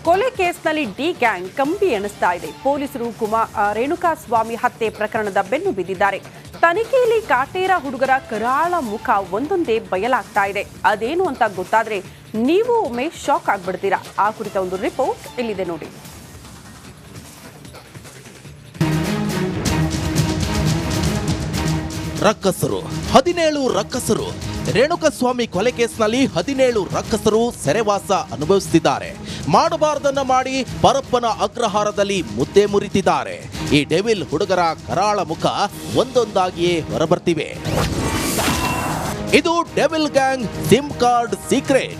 ಕೊಲೆ ಕೇಸ್ನಲ್ಲಿ D gang ಕಂಬಿ ಎಣಿಸ್ತಾ ಇದೆ. ಪೊಲೀಸರು ರೇಣುಕಾಸ್ವಾಮಿ ಹತ್ಯೆ ಪ್ರಕರಣದ ಬೆನ್ನು ಬಿದ್ದಿದ್ದಾರೆ. ತನಿಖೆಯಲ್ಲಿ ಕಾಟೇರ ಹುಡುಗರ ಕರಾಳ ಮುಖ ಒಂದೊಂದೇ ಬಯಲಾಗ್ತಾ ಇದೆ. ಅದೇನು ಅಂತ ಗೊತ್ತಾದ್ರೆ ನೀವು ಒಮ್ಮೆ ಶಾಕ್ ಆಗ್ಬಿಡ್ತೀರಾ. ಆ ಕುರಿತ ಒಂದು ರಿಪೋರ್ಟ್ ಇಲ್ಲಿದೆ ನೋಡಿ. ರಕ್ಕಸರು 17 ರಕ್ಕಸರು ರೇಣುಕಾಸ್ವಾಮಿ ಕೊಲೆ ಕೇಸ್ನಲ್ಲಿ 17 ರಕ್ಕಸರು ಸೆರೆವಾಸ ಅನುಭವಿಸುತ್ತಿದ್ದಾರೆ. ಮಾಡಬಾರದನ್ನ ಮಾಡಿ ಪರಪ್ಪನ ಅಗ್ರಹಾರದಲ್ಲಿ ಮುದ್ದೆ ಮುರಿತಿದ್ದಾರೆ. ಈ ಡೆವಿಲ್ ಹುಡುಗರ ಕರಾಳ ಮುಖ ಒಂದೊಂದಾಗಿಯೇ ಹೊರಬರ್ತಿವೆ. ಇದು devil gang sim card secret.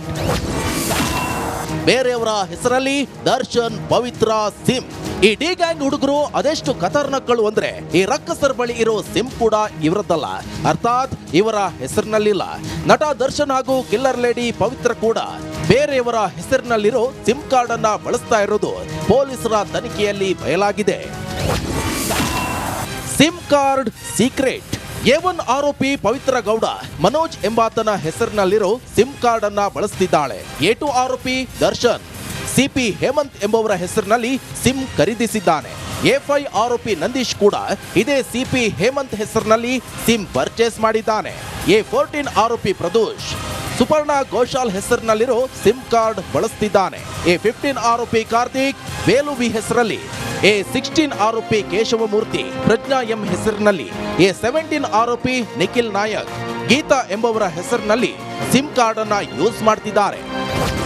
ಬೇರೆಯವರ ಹೆಸರಲ್ಲಿ ದರ್ಶನ್, ಪವಿತ್ರ, ಸಿಮ್. ಈ ಡಿ ಗ್ಯಾಂಗ್ ಹುಡುಗರು ಅದೆಷ್ಟು ಖತರ್ನಾಕ್ಗಳು ಅಂದ್ರೆ ಈ ರಕ್ಕಸರ ಬಳಿ ಇರೋ ಸಿಮ್ ಕೂಡ ಇವರದ್ದಲ್ಲ, ಅರ್ಥಾತ್ ಇವರ ಹೆಸರಿನಲ್ಲಿಲ್ಲ. ನಟ ದರ್ಶನ್ ಹಾಗೂ ಕಿಲ್ಲರ್ ಲೇಡಿ ಪವಿತ್ರ ಕೂಡ ಬೇರೆಯವರ ಹೆಸರಿನಲ್ಲಿರೋ ಸಿಮ್ ಕಾರ್ಡ್ ಅನ್ನ ಬಳಸ್ತಾ ಇರೋದು ಪೊಲೀಸರ ತನಿಖೆಯಲ್ಲಿ ಬಯಲಾಗಿದೆ. Sim card secret. A1 ಆರೋಪಿ ಪವಿತ್ರ ಗೌಡ ಮನೋಜ್ ಎಂಬಾತನ ಹೆಸರಿನಲ್ಲಿರೋ ಸಿಮ್ ಕಾರ್ಡ್ ಅನ್ನ ಬಳಸ್ತಿದ್ದಾಳೆ. A2 ಆರೋಪಿ ದರ್ಶನ್ ಸಿಪಿ ಹೇಮಂತ್ ಎಂಬವರ ಹೆಸರಿನಲ್ಲಿ ಸಿಮ್ ಖರೀದಿಸಿದ್ದಾನೆ. A5 ಆರೋಪಿ ನಂದೀಶ್ ಕೂಡ ಇದೇ ಸಿಪಿ ಹೇಮಂತ್ ಹೆಸರಿನಲ್ಲಿ ಸಿಮ್ ಪರ್ಚೇಸ್ ಮಾಡಿದ್ದಾನೆ. A14 ಆರೋಪಿ ಪ್ರದೋಷ್ ಸುಪರ್ಣ ಘೋಷಾಲ್ ಹೆಸರಿನಲ್ಲಿರೋ ಸಿಮ್ ಕಾರ್ಡ್ ಬಳಸ್ತಿದ್ದಾನೆ. A15 ಆರೋಪಿ ಕಾರ್ತಿಕ್ ಬೇಲುವಿ ಹೆಸರಲ್ಲಿ. A16 ಆರೋಪಿ ಕೇಶವಮೂರ್ತಿ ಪ್ರಜ್ಞಾ ಎಂ ಹೆಸರಿನಲ್ಲಿ. A17 ಆರೋಪಿ ನಿಖಿಲ್ ನಾಯಕ್ ಗೀತಾ ಎಂಬವರ ಹೆಸರಿನಲ್ಲಿ ಸಿಮ್ ಕಾರ್ಡ್ ಅನ್ನ ಯೂಸ್ ಮಾಡ್ತಿದ್ದಾರೆ.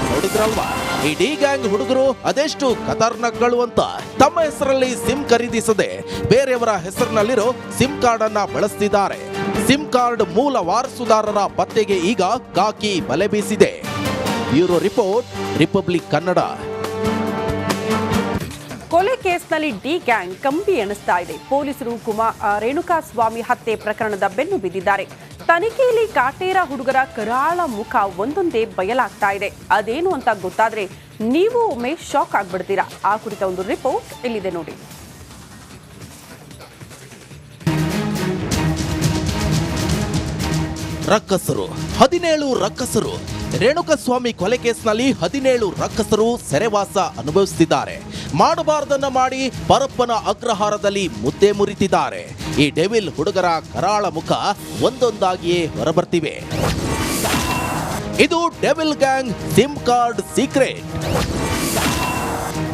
ನೋಡಿದ್ರಲ್ವಾ, ಈ ಡಿ ಗ್ಯಾಂಗ್ ಹುಡುಗರು ಅದೆಷ್ಟು ಖತರ್ನಾಕ್ಗಳು ಅಂತ. ತಮ್ಮ ಹೆಸರಲ್ಲಿ ಸಿಮ್ ಖರೀದಿಸದೆ ಬೇರೆಯವರ ಹೆಸರಿನಲ್ಲಿರೋ ಸಿಮ್ ಕಾರ್ಡ್ ಅನ್ನ ಬಳಸ್ತಿದ್ದಾರೆ. ಸಿಮ್ ಕಾರ್ಡ್ ಮೂಲ ವಾರಸುದಾರರ ಪತ್ತೆಗೆ ಈಗ ಕಾಕಿ ಬಲೆ ಬೀಸಿದೆ. Bureau report, Republic Kannada. ಕೊಲೆ ಕೇಸ್ನಲ್ಲಿ ಡಿ ಗ್ಯಾಂಗ್ ಕಂಬಿ ಎಣಿಸ್ತಾ ಇದೆ. ಪೊಲೀಸರು ರೇಣುಕಾಸ್ವಾಮಿ ಹತ್ಯೆ ಪ್ರಕರಣದ ಬೆನ್ನು ಬಿದ್ದಿದ್ದಾರೆ. ತನಿಖೆಯಲ್ಲಿ ಕಾಟೇರ ಹುಡುಗರ ಕರಾಳ ಮುಖ ಒಂದೊಂದೇ ಬಯಲಾಗ್ತಾ ಇದೆ. ಅದೇನು ಅಂತ ಗೊತ್ತಾದ್ರೆ ನೀವು ಒಮ್ಮೆ ಶಾಕ್ ಆಗ್ಬಿಡ್ತೀರಾ. ಆ ಕುರಿತ ಒಂದು ರಿಪೋರ್ಟ್ ಇಲ್ಲಿದೆ ನೋಡಿ. ರಕ್ಕಸರು 17 ರಕ್ಕಸರು ರೇಣುಕಾಸ್ವಾಮಿ ಕೊಲೆ ಕೇಸ್ನಲ್ಲಿ 17 ರಕ್ಕಸರು ಸೆರೆವಾಸ ಅನುಭವಿಸುತ್ತಿದ್ದಾರೆ. ಮಾಡಬಾರದನ್ನ ಮಾಡಿ ಪರಪ್ಪನ ಅಗ್ರಹಾರದಲ್ಲಿ ಮುದ್ದೆ ಮುರಿತಿದ್ದಾರೆ. ಈ ಡೆವಿಲ್ ಹುಡುಗರ ಕರಾಳ ಮುಖ ಒಂದೊಂದಾಗಿಯೇ ಹೊರಬರ್ತಿವೆ. ಇದು devil gang sim card secret.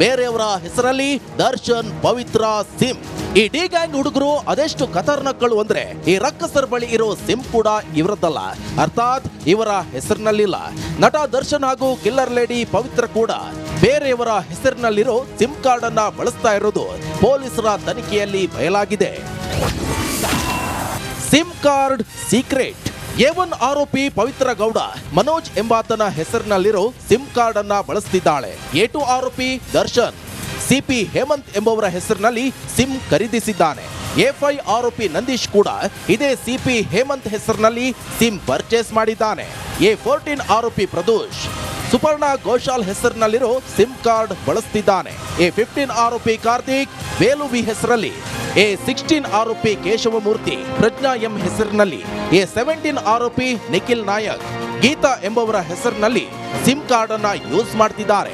ಬೇರೆಯವರ ಹೆಸರಲ್ಲಿ ದರ್ಶನ್, ಪವಿತ್ರ, ಸಿಮ್. ಈ ಡಿ ಗ್ಯಾಂಗ್ ಹುಡುಗರು ಅದೆಷ್ಟು ಖತರ್ನಾಕ್ಗಳು ಅಂದ್ರೆ ಈ ರಕ್ಕಸರ ಬಳಿ ಇರೋ ಸಿಮ್ ಕೂಡ ಇವರದ್ದಲ್ಲ, ಅರ್ಥಾತ್ ಇವರ ಹೆಸರಿನಲ್ಲಿಲ್ಲ. ನಟ ದರ್ಶನ್ ಹಾಗೂ ಕಿಲ್ಲರ್ ಲೇಡಿ ಪವಿತ್ರ ಕೂಡ ಬೇರೆಯವರ ಹೆಸರಿನಲ್ಲಿರೋ ಸಿಮ್ ಕಾರ್ಡ್ ಅನ್ನ ಬಳಸ್ತಾ ಇರೋದು ಪೊಲೀಸರ ತನಿಖೆಯಲ್ಲಿ ಬಯಲಾಗಿದೆ. Sim card secret. A1 ಆರೋಪಿ ಪವಿತ್ರ ಗೌಡ ಮನೋಜ್ ಎಂಬಾತನ ಹೆಸರಿನಲ್ಲಿರೋ ಸಿಮ್ ಕಾರ್ಡ್ ಅನ್ನ ಬಳಸ್ತಿದ್ದಾಳೆ. A2 ಆರೋಪಿ ದರ್ಶನ್ ಸಿಪಿ ಹೇಮಂತ್ ಎಂಬವರ ಹೆಸರಿನಲ್ಲಿ ಸಿಮ್ ಖರೀದಿಸಿದ್ದಾನೆ. A5 ಆರೋಪಿ ನಂದೀಶ್ ಕೂಡ ಇದೇ ಸಿಪಿ ಹೇಮಂತ್ ಹೆಸರಿನಲ್ಲಿ ಸಿಮ್ ಪರ್ಚೇಸ್ ಮಾಡಿದ್ದಾನೆ. A14 ಆರೋಪಿ ಪ್ರದೋಷ್ ಸುಪರ್ಣ ಘೋಷಾಲ್ ಹೆಸರಿನಲ್ಲಿರೋ ಸಿಮ್ ಕಾರ್ಡ್ ಬಳಸ್ತಿದ್ದಾನೆ. A15 ಆರೋಪಿ ಕಾರ್ತಿಕ್ ಬೇಲುವಿ ಹೆಸರಲ್ಲಿ. A16 ಆರೋಪಿ ಕೇಶವಮೂರ್ತಿ ಪ್ರಜ್ಞಾ ಎಂ ಹೆಸರಿನಲ್ಲಿ. A17 ಆರೋಪಿ ನಿಖಿಲ್ ನಾಯಕ್ ಗೀತಾ ಎಂಬವರ ಹೆಸರಿನಲ್ಲಿ ಸಿಮ್ ಕಾರ್ಡ್ ಅನ್ನ ಯೂಸ್ ಮಾಡ್ತಿದ್ದಾರೆ.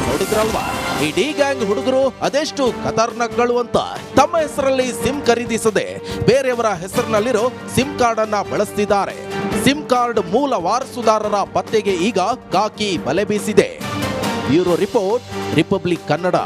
ನೋಡಿದ್ರಲ್ವಾ, ಈ ಡಿ ಗ್ಯಾಂಗ್ ಹುಡುಗರು ಅದೆಷ್ಟು ಖತರ್ನಾಕ್ಗಳು ಅಂತ. ತಮ್ಮ ಹೆಸರಲ್ಲಿ ಸಿಮ್ ಖರೀದಿಸದೆ ಬೇರೆಯವರ ಹೆಸರಿನಲ್ಲಿರೋ ಸಿಮ್ ಕಾರ್ಡ್ ಅನ್ನ ಬಳಸ್ತಿದ್ದಾರೆ. ಸಿಮ್ ಕಾರ್ಡ್ ಮೂಲ ವಾರಸುದಾರರ ಪತ್ತೆಗೆ ಈಗ ಕಾಕಿ ಬಲೆ ಬೀಸಿದೆ. Bureau report, Republic Kannada.